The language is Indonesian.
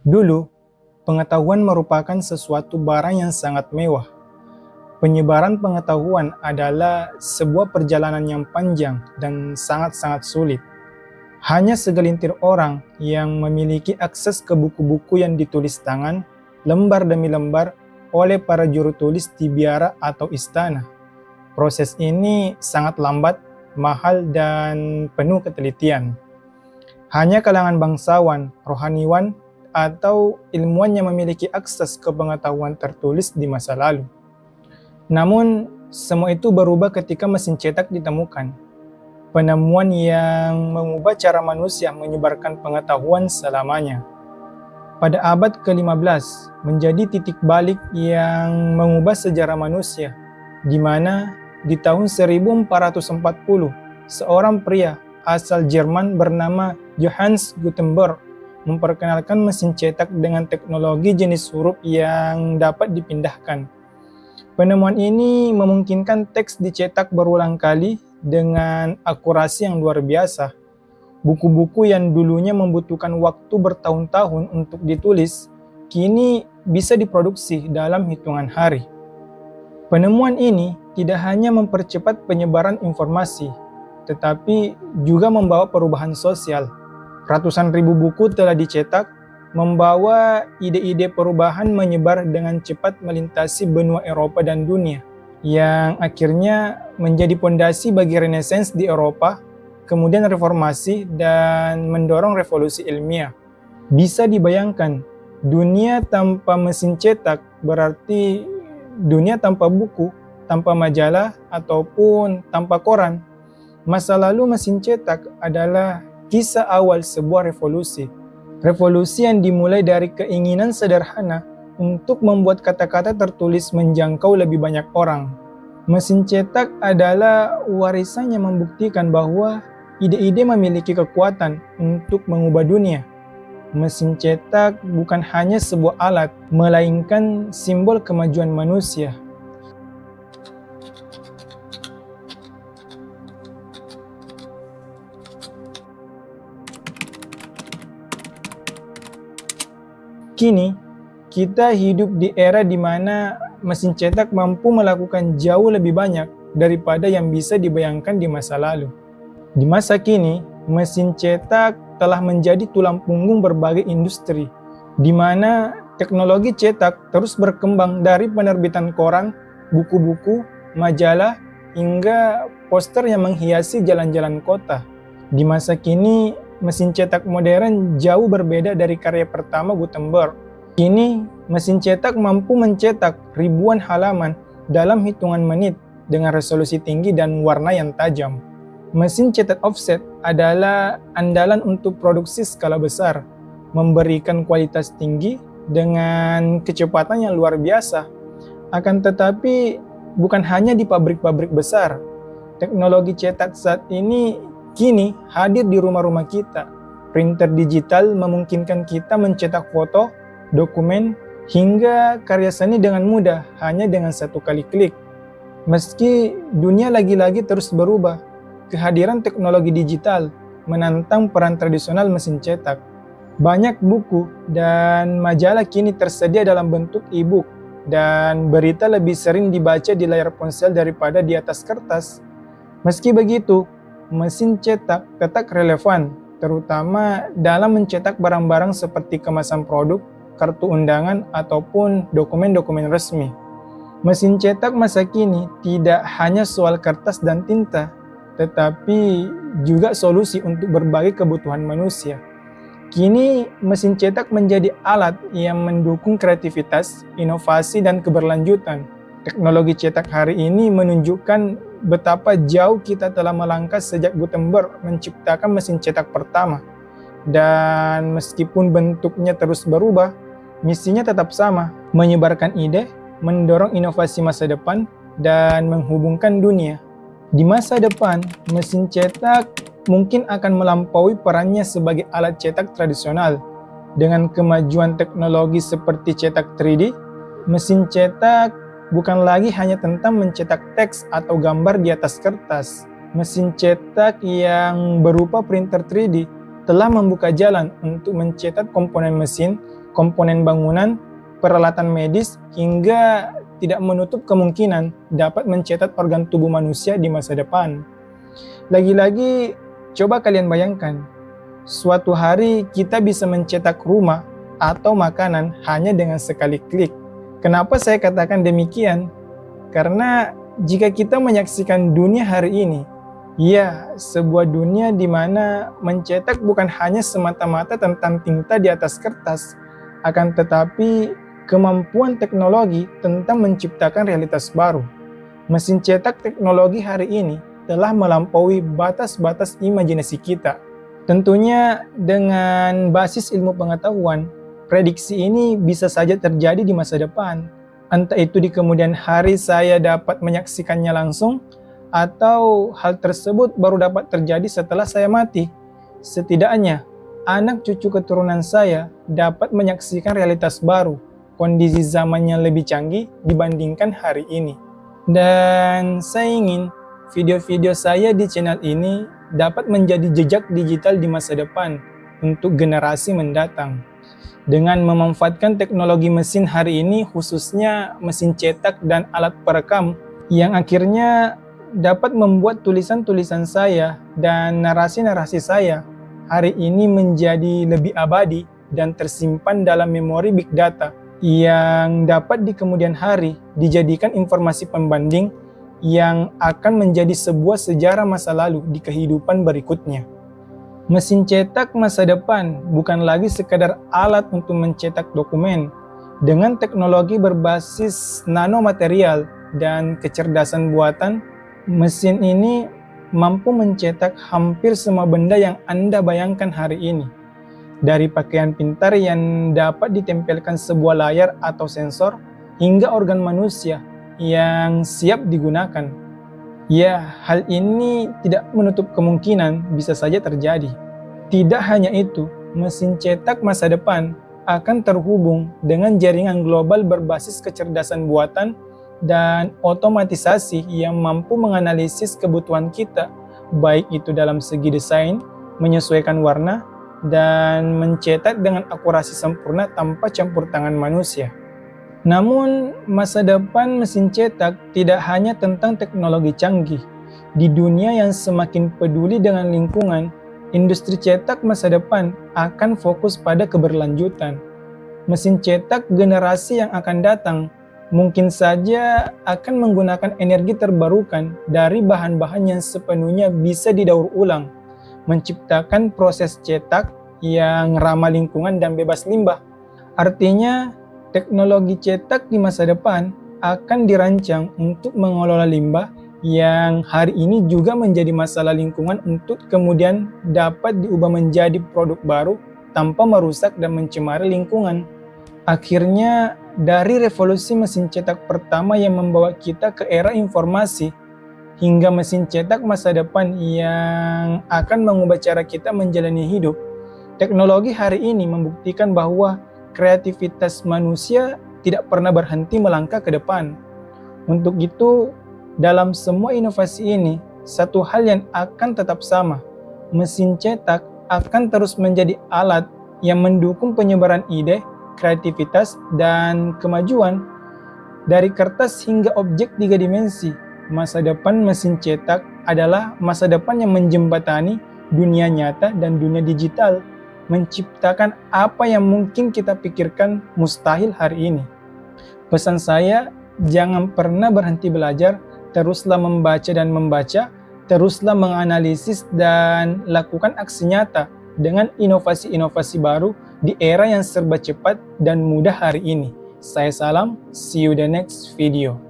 Dulu, pengetahuan merupakan sesuatu barang yang sangat mewah. Penyebaran pengetahuan adalah sebuah perjalanan yang panjang dan sangat-sangat sulit. Hanya segelintir orang yang memiliki akses ke buku-buku yang ditulis tangan, lembar demi lembar, oleh para juru tulis di biara atau istana. Proses ini sangat lambat, mahal, dan penuh ketelitian. Hanya kalangan bangsawan, rohaniwan, atau ilmuwan yang memiliki akses ke pengetahuan tertulis di masa lalu. Namun, semua itu berubah ketika mesin cetak ditemukan. Penemuan yang mengubah cara manusia menyebarkan pengetahuan selamanya. Pada abad ke-15, menjadi titik balik yang mengubah sejarah manusia, di mana di tahun 1440, seorang pria asal Jerman bernama Johannes Gutenberg memperkenalkan mesin cetak dengan teknologi jenis huruf yang dapat dipindahkan. Penemuan ini memungkinkan teks dicetak berulang kali dengan akurasi yang luar biasa. Buku-buku yang dulunya membutuhkan waktu bertahun-tahun untuk ditulis, kini bisa diproduksi dalam hitungan hari. Penemuan ini tidak hanya mempercepat penyebaran informasi, tetapi juga membawa perubahan sosial. Ratusan ribu buku telah dicetak, membawa ide-ide perubahan menyebar dengan cepat melintasi benua Eropa dan dunia, yang akhirnya menjadi pondasi bagi Renaissance di Eropa, kemudian reformasi, dan mendorong revolusi ilmiah. Bisa dibayangkan, dunia tanpa mesin cetak berarti dunia tanpa buku, tanpa majalah, ataupun tanpa koran. Masa lalu mesin cetak adalah kisah awal sebuah revolusi. Revolusi yang dimulai dari keinginan sederhana untuk membuat kata-kata tertulis menjangkau lebih banyak orang. Mesin cetak adalah warisan yang membuktikan bahwa ide-ide memiliki kekuatan untuk mengubah dunia. Mesin cetak bukan hanya sebuah alat, melainkan simbol kemajuan manusia. Kini, kita hidup di era di mana mesin cetak mampu melakukan jauh lebih banyak daripada yang bisa dibayangkan di masa lalu. Di masa kini, mesin cetak telah menjadi tulang punggung berbagai industri, di mana teknologi cetak terus berkembang dari penerbitan koran, buku-buku, majalah, hingga poster yang menghiasi jalan-jalan kota. Di masa kini, mesin cetak modern jauh berbeda dari karya pertama Gutenberg. Kini, mesin cetak mampu mencetak ribuan halaman dalam hitungan menit dengan resolusi tinggi dan warna yang tajam. Mesin cetak offset adalah andalan untuk produksi skala besar, memberikan kualitas tinggi dengan kecepatan yang luar biasa. Akan tetapi, bukan hanya di pabrik-pabrik besar. Teknologi cetak saat ini kini hadir di rumah-rumah kita. Printer digital memungkinkan kita mencetak foto, dokumen, hingga karya seni dengan mudah hanya dengan satu kali klik. Meski dunia lagi-lagi terus berubah, kehadiran teknologi digital menantang peran tradisional mesin cetak. Banyak buku dan majalah kini tersedia dalam bentuk e-book, dan berita lebih sering dibaca di layar ponsel daripada di atas kertas. Meski begitu, mesin cetak tetap relevan, terutama dalam mencetak barang-barang seperti kemasan produk, kartu undangan, ataupun dokumen-dokumen resmi. Mesin cetak masa kini tidak hanya soal kertas dan tinta, tetapi juga solusi untuk berbagai kebutuhan manusia. Kini, mesin cetak menjadi alat yang mendukung kreativitas, inovasi, dan keberlanjutan. Teknologi cetak hari ini menunjukkan betapa jauh kita telah melangkah sejak Gutenberg menciptakan mesin cetak pertama. Dan meskipun bentuknya terus berubah, misinya tetap sama, menyebarkan ide, mendorong inovasi masa depan, dan menghubungkan dunia. Di masa depan, mesin cetak mungkin akan melampaui perannya sebagai alat cetak tradisional. Dengan kemajuan teknologi seperti cetak 3D, mesin cetak bukan lagi hanya tentang mencetak teks atau gambar di atas kertas. Mesin cetak yang berupa printer 3D telah membuka jalan untuk mencetak komponen mesin komponen bangunan, peralatan medis, hingga tidak menutup kemungkinan dapat mencetak organ tubuh manusia di masa depan. Lagi-lagi, coba kalian bayangkan, suatu hari kita bisa mencetak rumah atau makanan hanya dengan sekali klik. Kenapa saya katakan demikian? Karena jika kita menyaksikan dunia hari ini, ya, sebuah dunia di mana mencetak bukan hanya semata-mata tentang tinta di atas kertas, akan tetapi kemampuan teknologi tentang menciptakan realitas baru. Mesin cetak teknologi hari ini telah melampaui batas-batas imajinasi kita. Tentunya dengan basis ilmu pengetahuan, prediksi ini bisa saja terjadi di masa depan. Entah itu di kemudian hari saya dapat menyaksikannya langsung, atau hal tersebut baru dapat terjadi setelah saya mati. Setidaknya, anak cucu keturunan saya dapat menyaksikan realitas baru, kondisi zamannya lebih canggih dibandingkan hari ini. Dan saya ingin video-video saya di channel ini dapat menjadi jejak digital di masa depan untuk generasi mendatang. Dengan memanfaatkan teknologi mesin hari ini, khususnya mesin cetak dan alat perekam, yang akhirnya dapat membuat tulisan-tulisan saya dan narasi-narasi saya hari ini menjadi lebih abadi dan tersimpan dalam memori big data, yang dapat di kemudian hari dijadikan informasi pembanding yang akan menjadi sebuah sejarah masa lalu di kehidupan berikutnya. Mesin cetak masa depan bukan lagi sekadar alat untuk mencetak dokumen. Dengan teknologi berbasis nanomaterial dan kecerdasan buatan, mesin ini mampu mencetak hampir semua benda yang Anda bayangkan hari ini. Dari pakaian pintar yang dapat ditempelkan sebuah layar atau sensor, hingga organ manusia yang siap digunakan. Ya, hal ini tidak menutup kemungkinan bisa saja terjadi. Tidak hanya itu, mesin cetak masa depan akan terhubung dengan jaringan global berbasis kecerdasan buatan dan otomatisasi yang mampu menganalisis kebutuhan kita, baik itu dalam segi desain, menyesuaikan warna, dan mencetak dengan akurasi sempurna tanpa campur tangan manusia. Namun, masa depan mesin cetak tidak hanya tentang teknologi canggih. Di dunia yang semakin peduli dengan lingkungan, industri cetak masa depan akan fokus pada keberlanjutan. Mesin cetak generasi yang akan datang mungkin saja akan menggunakan energi terbarukan dari bahan-bahan yang sepenuhnya bisa didaur ulang, menciptakan proses cetak yang ramah lingkungan dan bebas limbah. Artinya, teknologi cetak di masa depan akan dirancang untuk mengelola limbah yang hari ini juga menjadi masalah lingkungan untuk kemudian dapat diubah menjadi produk baru tanpa merusak dan mencemari lingkungan. Akhirnya, dari revolusi mesin cetak pertama yang membawa kita ke era informasi, hingga mesin cetak masa depan yang akan mengubah cara kita menjalani hidup, teknologi hari ini membuktikan bahwa kreativitas manusia tidak pernah berhenti melangkah ke depan. Untuk itu, dalam semua inovasi ini, satu hal yang akan tetap sama. Mesin cetak akan terus menjadi alat yang mendukung penyebaran ide, kreativitas, dan kemajuan. Dari kertas hingga objek 3 dimensi, masa depan mesin cetak adalah masa depan yang menjembatani dunia nyata dan dunia digital, menciptakan apa yang mungkin kita pikirkan mustahil hari ini. Pesan saya, jangan pernah berhenti belajar, teruslah membaca dan membaca, teruslah menganalisis dan lakukan aksi nyata dengan inovasi-inovasi baru di era yang serba cepat dan mudah hari ini. Saya salam, see you the next video.